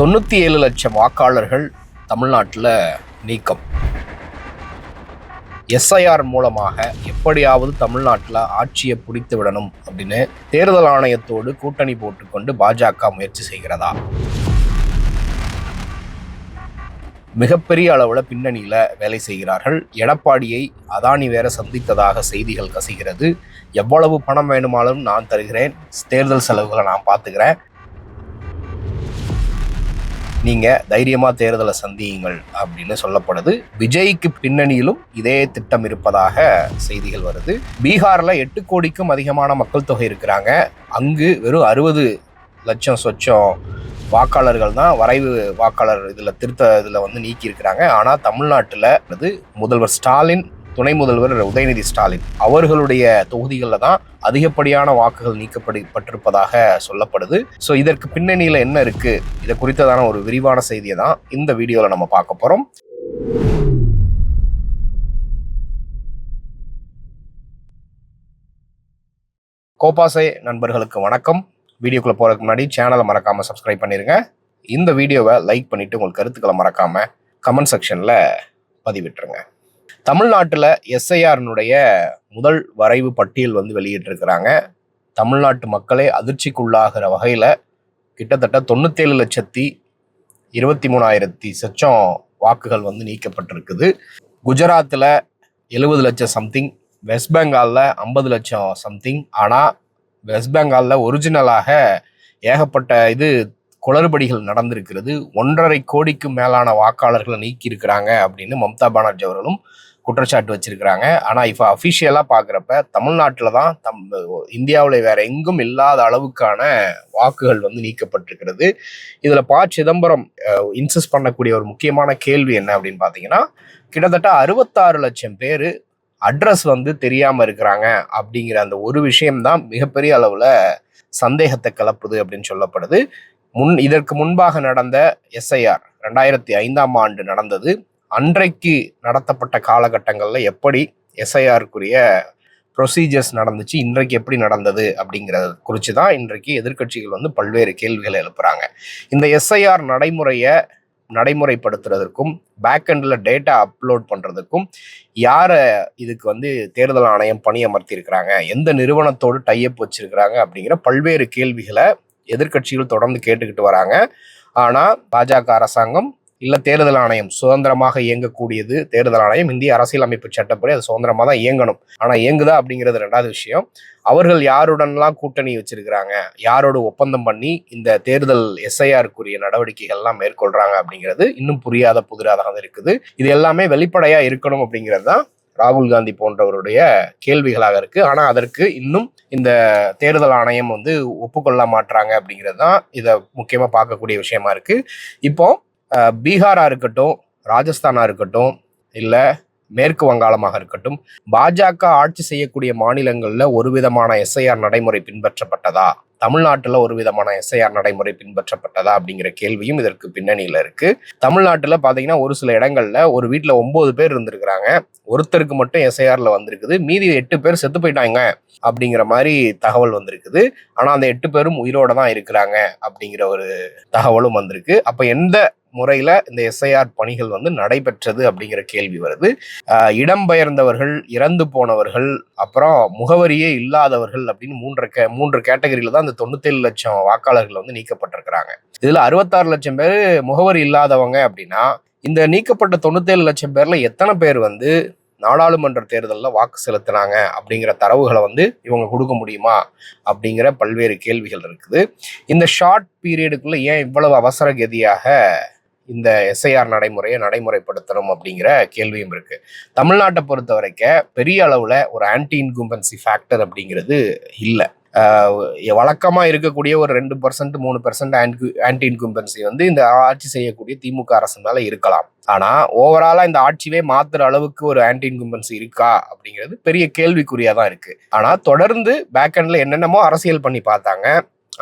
97 லட்சம் வாக்காளர்கள் தமிழ்நாட்டில் நீக்கம். எஸ்ஐஆர் மூலமாக எப்படியாவது தமிழ்நாட்டில் ஆட்சியை பிடித்து விடணும் அப்படின்னு தேர்தல் ஆணையத்தோடு கூட்டணி போட்டுக்கொண்டு பாஜக முயற்சி செய்கிறதா? மிகப்பெரிய அளவில் பின்னணியில் வேலை செய்கிறார்கள். எடப்பாடியை அதானி வேற சந்தித்ததாக செய்திகள் கசிகிறது. எவ்வளவு பணம் வேணுமாலும் நான் தருகிறேன், தேர்தல் செலவுகளை நான் பார்த்துக்கிறேன், நீங்க தைரியமா தேர்தலை சந்தியுங்கள் அப்படின்னு சொல்லப்படுது. விஜய்க்கு பின்னணியிலும் இதே திட்டம் இருப்பதாக செய்திகள் வருது. பீகார்ல 8 கோடிக்கும் அதிகமான மக்கள் தொகை இருக்கிறாங்க. அங்கு வெறும் 60 லட்சம் சொச்சம் வாக்காளர்கள் தான் வரைவு வாக்காளர் இதுல நீக்கி இருக்கிறாங்க. ஆனா தமிழ்நாட்டுல முதல்வர் ஸ்டாலின், துணை முதல்வர் உதயநிதி ஸ்டாலின் அவர்களுடைய தொகுதிகளில் தான் அதிகப்படியான வாக்குகள் நீக்கப்பட்டிருப்பதாக சொல்லப்படுது. ஸோ இதற்கு பின்னணியில் என்ன இருக்கு, இதை குறித்ததான ஒரு விரிவான செய்தியை தான் இந்த வீடியோவில் நம்ம பார்க்க போறோம். கோபாசை நண்பர்களுக்கு வணக்கம். வீடியோக்குள்ள போறதுக்கு முன்னாடி சேனலை மறக்காம சப்ஸ்கிரைப் பண்ணிருங்க. இந்த வீடியோவை லைக் பண்ணிட்டு உங்கள் கருத்துக்களை மறக்காம கமெண்ட் செக்ஷன்ல பதிவிட்டுருங்க. தமிழ்நாட்டில் எஸ்ஐஆர்னுடைய முதல் வரைவு பட்டியல் வெளியிட்டிருக்கிறாங்க. தமிழ்நாட்டு மக்களே அதிர்ச்சிக்குள்ளாகிற வகையில் கிட்டத்தட்ட 97,23,000 சொச்சம் வாக்குகள் நீக்கப்பட்டிருக்குது. குஜராத்தில் 70 லட்சம் சம்திங், வெஸ்ட் பெங்காலில் 50 லட்சம் சம்திங். ஆனால் வெஸ்ட் பெங்காலில் ஒரிஜினலாக ஏகப்பட்ட குளறுபடிகள் நடந்திருக்கிறது. 1.5 கோடிக்கும் மேலான வாக்காளர்களை நீக்கி இருக்கிறாங்க அப்படின்னு மம்தா பானர்ஜி அவர்களும் குற்றச்சாட்டு வச்சிருக்கிறாங்க. ஆனால் இப்போ அஃபிஷியலாக பார்க்குறப்ப தமிழ்நாட்டில் தான் இந்தியாவில் வேற எங்கும் இல்லாத அளவுக்கான வாக்குகள் நீக்கப்பட்டிருக்கிறது. இதில் ப. சிதம்பரம் இன்சிஸ்ட் பண்ணக்கூடிய ஒரு முக்கியமான கேள்வி என்ன அப்படின்னு பார்த்தீங்கன்னா, கிட்டத்தட்ட 66 லட்சம் பேர் அட்ரஸ் தெரியாமல் இருக்கிறாங்க அப்படிங்கிற அந்த ஒரு விஷயம்தான் மிகப்பெரிய அளவில் சந்தேகத்தை கிளப்புது அப்படின்னு சொல்லப்படுது. இதற்கு முன்பாக நடந்த எஸ்ஐஆர் 2005ஆம் ஆண்டு நடந்தது. அன்றைக்கு நடத்தப்பட்ட காலகட்டங்களில் எப்படி எஸ்ஐஆருக்குரிய ப்ரொசீஜர்ஸ் நடந்துச்சு, இன்றைக்கு எப்படி நடந்தது அப்படிங்கிறத குறித்து தான் இன்றைக்கு எதிர்க்கட்சிகள் பல்வேறு கேள்விகளை எழுப்புறாங்க. இந்த எஸ்ஐஆர் நடைமுறைப்படுத்துறதுக்கும் பேக்எண்டில் டேட்டா அப்லோட் பண்ணுறதுக்கும் யாரை இதுக்கு தேர்தல் ஆணையம் பணியமர்த்தியிருக்கிறாங்க, எந்த நிறுவனத்தோடு டைஅப் வச்சிருக்கிறாங்க அப்படிங்கிற பல்வேறு கேள்விகளை எதிர்க்கட்சிகள் தொடர்ந்து கேட்டுக்கிட்டு வராங்க. ஆனால் பாஜக அரசாங்கம் இல்லை, தேர்தல் ஆணையம் சுதந்திரமாக இயங்கக்கூடியது. தேர்தல் ஆணையம் இந்திய அரசியலமைப்பு சட்டப்படி அது சுதந்திரமாக தான் இயங்கணும். ஆனால் இயங்குதா அப்படிங்கிறது ரெண்டாவது விஷயம். அவர்கள் யாருடன்லாம் கூட்டணி வச்சிருக்கிறாங்க, யாரோட ஒப்பந்தம் பண்ணி இந்த தேர்தல் எஸ்ஐஆருக்குரிய நடவடிக்கைகள்லாம் மேற்கொள்றாங்க அப்படிங்கிறது இன்னும் புரியாத புதிராக இருக்குது. இது எல்லாமே வெளிப்படையா இருக்கணும் அப்படிங்கிறது தான் ராகுல் காந்தி போன்றவருடைய கேள்விகளாக இருக்கு. ஆனா அதற்கு இன்னும் இந்த தேர்தல் ஆணையம் ஒப்புக்கொள்ள மாட்டாங்க அப்படிங்கிறது தான் இதை முக்கியமா பார்க்கக்கூடிய விஷயமா இருக்கு. இப்போ பீகாரா இருக்கட்டும், ராஜஸ்தானா இருக்கட்டும், இல்ல மேற்கு வங்காளமாக இருக்கட்டும், பாஜக ஆட்சி செய்யக்கூடிய மாநிலங்கள்ல ஒரு விதமான எஸ்ஐஆர் நடைமுறை பின்பற்றப்பட்டதா, தமிழ்நாட்டுல ஒரு விதமான எஸ்ஐஆர் நடைமுறை பின்பற்றப்பட்டதா அப்படிங்கிற கேள்வியும் இதற்கு பின்னணியில இருக்கு. தமிழ்நாட்டுல பாத்தீங்கன்னா ஒரு சில இடங்கள்ல ஒரு வீட்டுல 9 பேர் இருந்திருக்கிறாங்க, ஒருத்தருக்கு மட்டும் எஸ்ஐஆர்ல வந்திருக்குது, மீதி 8 பேர் செத்து போயிட்டாங்க அப்படிங்கிற மாதிரி தகவல் வந்திருக்குது. ஆனா அந்த 8 பேரும் உயிரோட தான் இருக்கிறாங்க அப்படிங்கிற ஒரு தகவலும் வந்திருக்கு. அப்ப எந்த முறையில இந்த எஸ்ஐஆர் பணிகள் நடைபெற்றது அப்படிங்கிற கேள்வி வருது. இடம்பெயர்ந்தவர்கள், இறந்து போனவர்கள், அப்புறம் முகவரியே இல்லாதவர்கள் அப்படின்னு மூன்று கேட்டகரியில தான் இந்த 97 லட்சம் வாக்காளர்கள் நீக்கப்பட்டிருக்கிறாங்க. இதுல 66 லட்சம் பேர் முகவரி இல்லாதவங்க அப்படின்னா, இந்த நீக்கப்பட்ட 97 லட்சம் பேர்ல எத்தனை பேர் நாடாளுமன்ற தேர்தலில் வாக்கு செலுத்தினாங்க அப்படிங்கிற தரவுகளை இவங்க கொடுக்க முடியுமா அப்படிங்கிற பல்வேறு கேள்விகள் இருக்குது. இந்த ஷார்ட் பீரியடுக்குள்ள ஏன் இவ்வளவு அவசர கதியாக இந்த எஸ்ஐஆர் நடைமுறைப்படுத்தணும் அப்படிங்கிற கேள்வியும் இருக்கு. தமிழ்நாட்டை பொறுத்த வரைக்கும் பெரிய அளவுல ஒரு ஆன்டி இன்கும்பன்சி ஃபேக்டர் அப்படிங்கிறது இல்லை. வழக்கமா இருக்கக்கூடிய ஒரு 2% 3% ஆன்டி இன்கும்பன்சி இந்த ஆட்சி செய்யக்கூடிய திமுக அரசு மேல இருக்கலாம். ஆனா ஓவராலா இந்த ஆட்சியே மாத்துற அளவுக்கு ஒரு ஆன்டி இன்கும்பன்சி இருக்கா அப்படிங்கிறது பெரிய கேள்விக்குறியா தான் இருக்கு. ஆனா தொடர்ந்து பேக்எண்ட்ல என்னென்னமோ அரசியல் பண்ணி பார்த்தாங்க.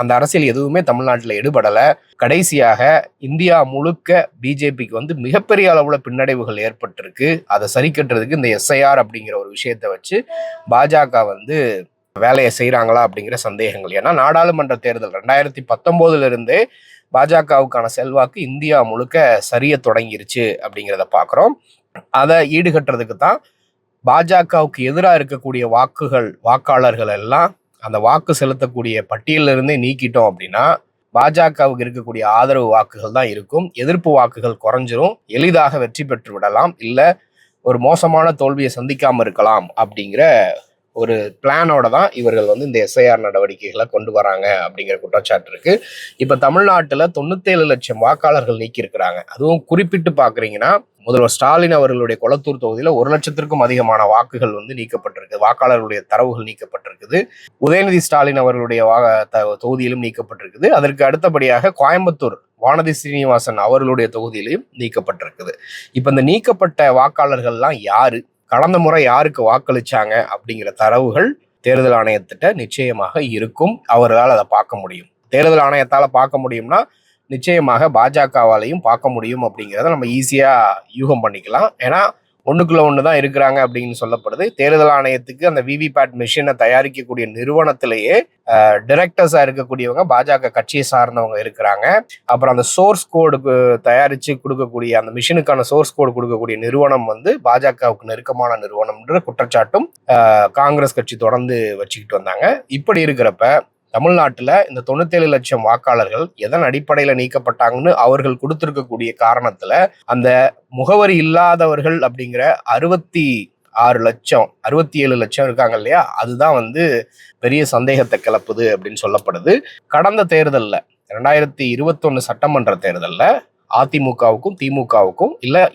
அந்த அரசியல் எதுவுமே தமிழ்நாட்டில் எடுபடலை. கடைசியாக இந்தியா முழுக்க பிஜேபிக்கு மிகப்பெரிய அளவுல பின்னடைவுகள் ஏற்பட்டிருக்கு. அதை சரி கட்டுறதுக்கு இந்த எஸ்ஐஆர் அப்படிங்கிற ஒரு விஷயத்தை வச்சு பாஜக வேலையை செய்கிறாங்களா அப்படிங்கிற சந்தேகங்கள். ஏன்னா நாடாளுமன்ற தேர்தல் 2019 இருந்தே பாஜகவுக்கான செல்வாக்கு இந்தியா முழுக்க சரிய தொடங்கிருச்சு அப்படிங்கிறத பார்க்குறோம். அதை ஈடுகட்டுறதுக்கு தான் பாஜகவுக்கு எதிராக இருக்கக்கூடிய வாக்காளர்கள் எல்லாம் அந்த வாக்கு செலுத்தக்கூடிய பட்டியலிருந்தே நீக்கிட்டோம் அப்படின்னா பாஜகவுக்கு இருக்கக்கூடிய ஆதரவு வாக்குகள் தான் இருக்கும். எதிர்ப்பு வாக்குகள் குறைஞ்சிரும். எளிதாக வெற்றி பெற்று விடலாம், இல்லை ஒரு மோசமான தோல்வியை சந்திக்காம இருக்கலாம் அப்படிங்கிற ஒரு பிளானோட தான் இவர்கள் இந்த எஸ்ஐஆர் நடவடிக்கைகளை கொண்டு வராங்க அப்படிங்கிற குற்றச்சாட்டு இருக்கு. இப்ப தமிழ்நாட்டுல 97 லட்சம் வாக்காளர்கள் நீக்கி இருக்கிறாங்க. அதுவும் குறிப்பிட்டு பாக்குறீங்கன்னா முதல்வர் ஸ்டாலின் அவர்களுடைய கொளத்தூர் தொகுதியில 1 லட்சத்திற்கும் அதிகமான வாக்குகள் நீக்கப்பட்டிருக்கு. வாக்காளர்களுடைய தரவுகள் நீக்கப்பட்டிருக்குது. உதயநிதி ஸ்டாலின் அவர்களுடைய தொகுதியிலும் நீக்கப்பட்டிருக்குது. அதற்கு அடுத்தபடியாக கோயம்புத்தூர் வானதி சீனிவாசன் அவர்களுடைய தொகுதியிலையும் நீக்கப்பட்டிருக்குது. இப்ப இந்த நீக்கப்பட்ட வாக்காளர்கள்லாம் யாரு, கடந்த முறை யாருக்கு வாக்களிச்சாங்க அப்படிங்கிற தரவுகள் தேர்தல் ஆணையத்திட்ட நிச்சயமாக இருக்கும். அவர்களால் அதை பார்க்க முடியும். தேர்தல் ஆணையத்தால பார்க்க முடியும்னா நிச்சயமாக பாஜகவாலையும் பார்க்க முடியும் அப்படிங்கிறத நம்ம ஈஸியா யூகம் பண்ணிக்கலாம். ஏன்னா ஒண்ணுக்குள்ள ஒண்ணுதான் இருக்கிறாங்க அப்படின்னு சொல்லப்படுது. தேர்தல் ஆணையத்துக்கு அந்த விவிபேட் மிஷினை தயாரிக்கக்கூடிய நிறுவனத்திலேயே டைரக்டர்ஸா இருக்கக்கூடியவங்க பாஜக கட்சியை சார்ந்தவங்க இருக்கிறாங்க. அப்புறம் அந்த சோர்ஸ் கோடுக்கு தயாரிச்சு கொடுக்கக்கூடிய அந்த மிஷினுக்கான சோர்ஸ் கோடு கொடுக்கக்கூடிய நிறுவனம் பாஜகவுக்கு நெருக்கமான நிறுவனம்ன்ற குற்றச்சாட்டும் காங்கிரஸ் கட்சி தொடர்ந்து வச்சுக்கிட்டு வந்தாங்க. இப்படி இருக்கிறப்ப தமிழ்நாட்டுல இந்த 97 லட்சம் வாக்காளர்கள் எதன் அடிப்படையில நீக்கப்பட்டாங்கன்னு அவர்கள் கொடுத்திருக்கக்கூடிய காரணத்துல அந்த முகவரி இல்லாதவர்கள் அப்படிங்கிற 66 லட்சம் 67 லட்சம் இருக்காங்க இல்லையா, அதுதான் பெரிய சந்தேகத்தை கிளப்புது அப்படின்னு சொல்லப்படுது. கடந்த தேர்தல்ல 2021 சட்டமன்ற தேர்தல்ல அதிமுகவுக்கும் திமுகவுக்கும் இல்ல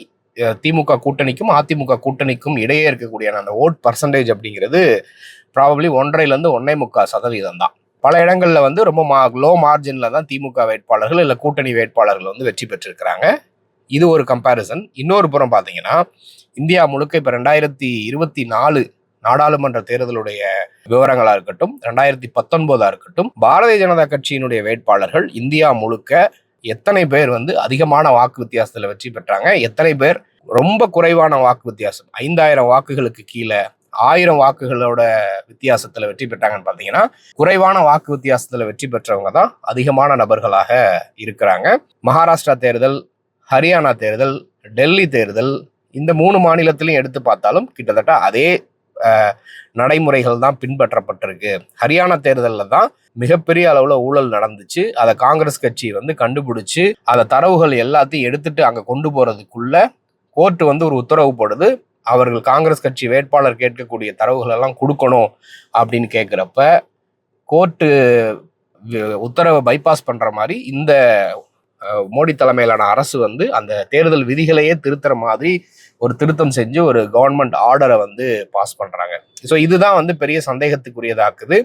திமுக கூட்டணிக்கும் அதிமுக கூட்டணிக்கும் இடையே இருக்கக்கூடிய அந்த ஓட் பர்சன்டேஜ் அப்படிங்கிறது ப்ராபப்ளி 1.5 to 1.25% தான். பல இடங்கள்ல ரொம்ப லோ மார்ஜின்ல தான் திமுக வேட்பாளர்கள் இல்லை கூட்டணி வேட்பாளர்கள் வெற்றி பெற்றிருக்கிறாங்க. இது ஒரு கம்பேரிசன். இன்னொரு புறம் பார்த்தீங்கன்னா இந்தியா முழுக்க இப்போ 2024 நாடாளுமன்ற தேர்தலுடைய விவரங்களா இருக்கட்டும், 2019 இருக்கட்டும், பாரதிய ஜனதா கட்சியினுடைய வேட்பாளர்கள் இந்தியா முழுக்க எத்தனை பேர் அதிகமான வாக்கு வித்தியாசத்துல வெற்றி பெற்றாங்க, எத்தனை பேர் ரொம்ப குறைவான வாக்கு வித்தியாசம் 5000 வாக்குகளுக்கு கீழே 1000 வாக்குகளோட வித்தியாசத்துல வெற்றி பெற்றாங்கன்னு பாத்தீங்கன்னா குறைவான வாக்கு வித்தியாசத்துல வெற்றி பெற்றவங்க தான் அதிகமான நபர்களாக இருக்கிறாங்க. மகாராஷ்டிரா தேர்தல், ஹரியானா தேர்தல், டெல்லி தேர்தல், இந்த 3 மாநிலத்திலையும் எடுத்து பார்த்தாலும் கிட்டத்தட்ட அதே நடைமுறைகள் தான் பின்பற்றப்பட்டிருக்கு. ஹரியானா தேர்தலில் தான் மிகப்பெரிய அளவுல ஊழல் நடந்துச்சு. அதை காங்கிரஸ் கட்சி கண்டுபிடிச்சு அந்த தரவுகள் எல்லாத்தையும் எடுத்துட்டு அங்க கொண்டு போறதுக்குள்ள கோர்ட் ஒரு உத்தரவு போடுது. அவர்கள் காங்கிரஸ் கட்சி வேட்பாளர் கேட்கக்கூடிய தரவுகள் எல்லாம் கொடுக்கணும் அப்படின்னு கேட்கிறப்ப கோர்ட்டு உத்தரவை பைபாஸ் பண்ற மாதிரி இந்த மோடி தலைமையிலான அரசு அந்த தேர்தல் விதிகளையே திருத்துற மாதிரி ஒரு திருத்தம் செஞ்சு ஒரு கவர்மெண்ட் ஆர்டரை பாஸ் பண்றாங்க. ஸோ இதுதான் பெரிய சந்தேகத்துக்குரியதாக்குது.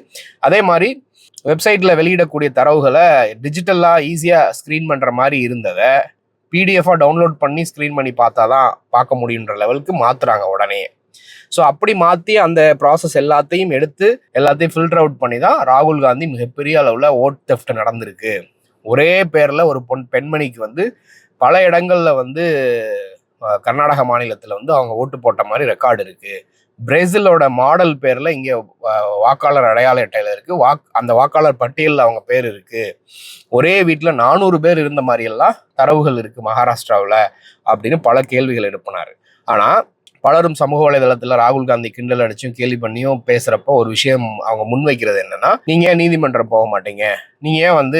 அதே மாதிரி வெப்சைட்ல வெளியிடக்கூடிய தரவுகளை டிஜிட்டலா ஈஸியா ஸ்கிரீன் பண்ற மாதிரி இருந்ததை பிடிஎஃபா டவுன்லோட் பண்ணி ஸ்கிரீன் பண்ணி பார்த்தாதான் பார்க்க முடியுன்ற லெவலுக்கு மாத்துறாங்க உடனே. ஸோ அப்படி மாற்றி அந்த ப்ராசஸ் எல்லாத்தையும் எடுத்து எல்லாத்தையும் ஃபில்டர் அவுட் பண்ணி தான் ராகுல் காந்தி மிகப்பெரிய அளவில் ஓட் தெஃப்ட் நடந்திருக்கு. ஒரே பேரில் ஒரு பெண்மணிக்கு பல இடங்களில் கர்நாடக மாநிலத்தில் அவங்க ஓட்டு போட்ட மாதிரி ரெக்கார்டு இருக்கு. பிரேசிலோட மாடல் பேர்ல இங்கே வாக்காளர் அடையாள அட்டையில இருக்கு. அந்த வாக்காளர் பட்டியலில் அவங்க பேர் இருக்கு. ஒரே வீட்டில் 400 பேர் இருந்த மாதிரி எல்லாம் தரவுகள் இருக்கு மகாராஷ்டிராவில் அப்படின்னு பல கேள்விகள் எழுப்பினாரு. ஆனா பலரும் சமூக வலைதளத்துல ராகுல் காந்தி கிண்டல் அடிச்சும் கேள்வி பண்ணியும் பேசுறப்போ ஒரு விஷயம் அவங்க முன்வைக்கிறது என்னன்னா, நீங்க ஏன் நீதிமன்றம் போக மாட்டீங்க, நீங்க ஏன்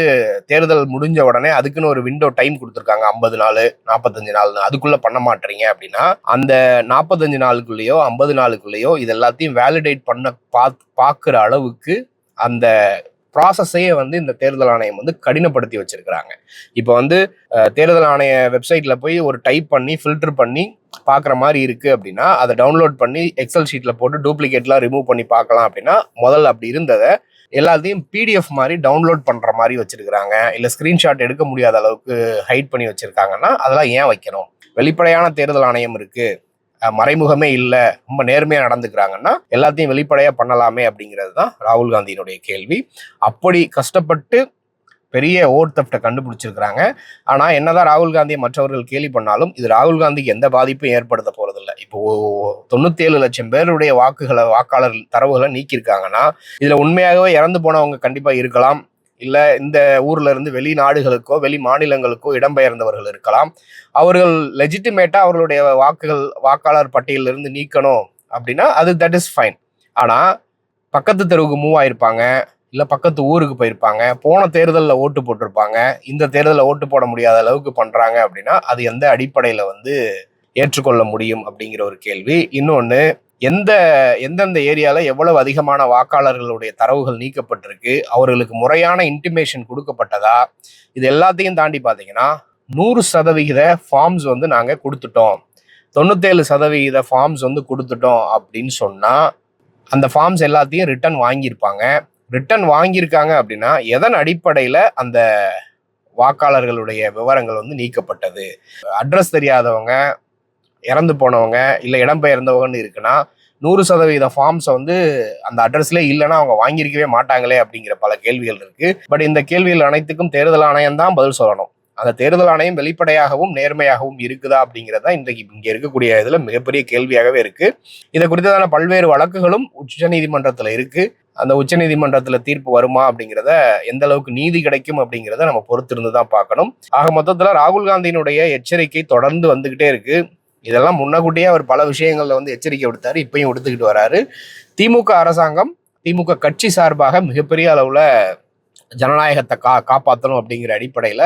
தேர்தல் முடிஞ்ச உடனே அதுக்குன்னு ஒரு விண்டோ டைம் கொடுத்துருக்காங்க 50 நாள் 45 நாள், அதுக்குள்ள பண்ண மாட்டீங்க அப்படின்னா அந்த 45 நாளுக்குள்ளேயோ 50 நாளுக்குள்ளேயோ இது எல்லாத்தையும் வேலிடேட் பண்ண பாக்குற அளவுக்கு அந்த ப்ராசஸையே இந்த தேர்தல் ஆணையம் கடினப்படுத்தி வச்சிருக்கிறாங்க. இப்போ தேர்தல் ஆணைய வெப்சைட்ல போய் ஒரு டைப் பண்ணி ஃபில்டர் பண்ணி பார்க்குற மாதிரி இருக்கு அப்படின்னா அதை டவுன்லோட் பண்ணி எக்ஸல் ஷீட்ல போட்டு டூப்ளிகேட்லாம் ரிமூவ் பண்ணி பார்க்கலாம் அப்படின்னா முதல்ல அப்படி இருந்ததை எல்லாத்தையும் பிடிஎஃப் மாதிரி டவுன்லோட் பண்ற மாதிரி வச்சிருக்கிறாங்க. இல்லை ஸ்கிரீன்ஷாட் எடுக்க முடியாத அளவுக்கு ஹைட் பண்ணி வச்சிருக்காங்கன்னா அதெல்லாம் ஏன் வைக்கணும்? வெளிப்படையான தேர்தல் ஆணையம் இருக்கு, மறைமுகமே இல்லை, ரொம்ப நேர்மையா நடந்துக்கிறாங்கன்னா எல்லாத்தையும் வெளிப்படையா பண்ணலாமே அப்படிங்கிறது தான் ராகுல் காந்தியினுடைய கேள்வி. அப்படி கஷ்டப்பட்டு பெரிய ஓட் தெஃப்ட்டை கண்டுபிடிச்சிருக்கிறாங்க. ஆனா என்னதான் ராகுல் காந்தியை மற்றவர்கள் கேலி பண்ணாலும் இது ராகுல் காந்திக்கு எந்த பாதிப்பும் ஏற்படுத்த போறதில்லை. இப்போ 97 லட்சம் பேருடைய வாக்காளர் தரவுகளை நீக்கியிருக்காங்கன்னா இதுல உண்மையாகவே இறந்து போனவங்க கண்டிப்பா இருக்கலாம், இல்ல இந்த ஊர்ல இருந்து வெளிநாடுகளுக்கோ வெளி மாநிலங்களுக்கோ இடம்பெயர்ந்தவர்கள் இருக்கலாம். அவர்கள் லெஜிட்டிமேட்டா அவர்களுடைய வாக்காளர் பட்டியலிருந்து நீக்கணும் அப்படின்னா அது தட் இஸ் ஃபைன். ஆனா பக்கத்து தெருவுக்கு மூவ் ஆயிருப்பாங்க, இல்ல பக்கத்து ஊருக்கு போயிருப்பாங்க, போன தேர்தலில் ஓட்டு போட்டிருப்பாங்க, இந்த தேர்தலில் ஓட்டு போட முடியாத அளவுக்கு பண்றாங்க அப்படின்னா அது எந்த அடிப்படையில வந்து ஏற்றுக்கொள்ள முடியும் அப்படிங்கிற ஒரு கேள்வி. இன்னொன்னு, எந்தெந்த ஏரியால எவ்வளவு அதிகமான வாக்காளர்களுடைய தரவுகள் நீக்கப்பட்டிருக்கு, அவர்களுக்கு முறையான இன்டிமேஷன் கொடுக்கப்பட்டதா, இது எல்லாத்தையும் தாண்டி பார்த்தீங்கன்னா 100% ஃபார்ம்ஸ் வந்து நாங்க கொடுத்துட்டோம், 97% ஃபார்ம்ஸ் வந்து கொடுத்துட்டோம் அப்படின்னு சொன்னா அந்த ஃபார்ம்ஸ் எல்லாத்தையும் ரிட்டர்ன் வாங்கியிருப்பாங்க. ரிட்டர்ன் வாங்கியிருக்காங்க அப்படின்னா எதன் அடிப்படையில் அந்த வாக்காளர்களுடைய விவரங்கள் வந்து நீக்கப்பட்டது. அட்ரஸ் தெரியாதவங்க, இறந்து போனவங்க, இல்லை இடம்பெயர்ந்தவங்கன்னு இருக்குன்னா 100% ஃபார்ம்ஸை வந்து அந்த அட்ரஸ்ல இல்லைன்னா அவங்க வாங்கியிருக்கவே மாட்டாங்களே அப்படிங்கிற பல கேள்விகள் இருக்கு. பட் இந்த கேள்விகள் அனைத்துக்கும் தேர்தல் ஆணையம் தான் பதில் சொல்லணும். அந்த தேர்தல் ஆணையம் வெளிப்படையாகவும் நேர்மையாகவும் இருக்குதா அப்படிங்கிறதா இன்றைக்கு இங்க இருக்கக்கூடிய இதுல மிகப்பெரிய கேள்வியாகவே இருக்கு. இதை குறித்ததான பல்வேறு வழக்குகளும் உச்சநீதிமன்றத்துல இருக்கு. அந்த உச்சநீதிமன்றத்துல தீர்ப்பு வருமா அப்படிங்கிறத, எந்த அளவுக்கு நீதி கிடைக்கும் அப்படிங்கிறத நம்ம பொறுத்திருந்து தான் பார்க்கணும். ஆக மொத்தத்துல ராகுல் காந்தியினுடைய எச்சரிக்கை தொடர்ந்து வந்துகிட்டே இருக்கு. இதெல்லாம் முன்னக்கூட்டியே அவர் பல விஷயங்கள்ல வந்து எச்சரிக்கை விடுத்தாரு, இப்பயும் விடுத்துக்கிட்டு வராரு. திமுக அரசாங்கம், திமுக கட்சி சார்பாக மிகப்பெரிய அளவுல ஜனநாயகத்தை காப்பாற்றணும் அப்படிங்கிற அடிப்படையில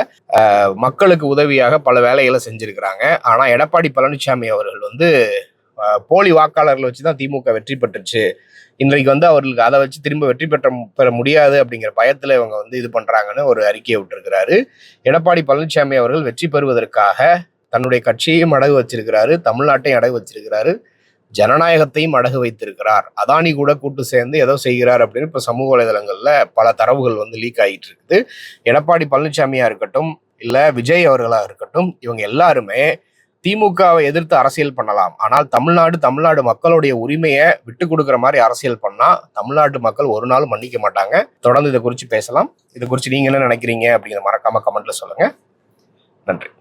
மக்களுக்கு உதவியாக பல வேலைகளை செஞ்சிருக்கிறாங்க. ஆனா எடப்பாடி பழனிசாமி அவர்கள் வந்து போலி வாக்காளர்களை வச்சுதான் திமுக வெற்றி பெற்றுச்சு, இன்றைக்கு வந்து அவர்களுக்கு அதை வச்சு திரும்ப வெற்றி பெற முடியாது அப்படிங்கிற பயத்துல இவங்க வந்து இது பண்றாங்கன்னு ஒரு அறிக்கையை விட்டுருக்கிறாரு. எடப்பாடி பழனிசாமி அவர்கள் வெற்றி பெறுவதற்காக தன்னுடைய கட்சியையும் அடகு வச்சிருக்கிறாரு, தமிழ்நாட்டையும் அடகு வச்சிருக்கிறாரு, ஜனநாயகத்தையும் அடகு வைத்திருக்கிறார். அதானி கூட கூட்டு சேர்ந்து ஏதோ செய்கிறார் அப்படின்னு இப்ப சமூக வலைதளங்கள்ல பல தரவுகள் வந்து லீக் ஆகிட்டு இருக்குது. எடப்பாடி பழனிசாமியா இருக்கட்டும், இல்ல விஜய் அவர்களா இருக்கட்டும், இவங்க எல்லாருமே திமுகவை எதிர்த்து அரசியல் பண்ணலாம், ஆனால் தமிழ்நாடு மக்களுடைய உரிமையை விட்டு கொடுக்குற மாதிரி அரசியல் பண்ணா தமிழ்நாட்டு மக்கள் ஒரு நாள் மன்னிக்க மாட்டாங்க. தொடர்ந்து இதை குறித்து பேசலாம். இதை குறித்து நீங்க என்ன நினைக்கிறீங்க அப்படிங்கிற மறக்காம கமெண்ட்ல சொல்லுங்க. நன்றி.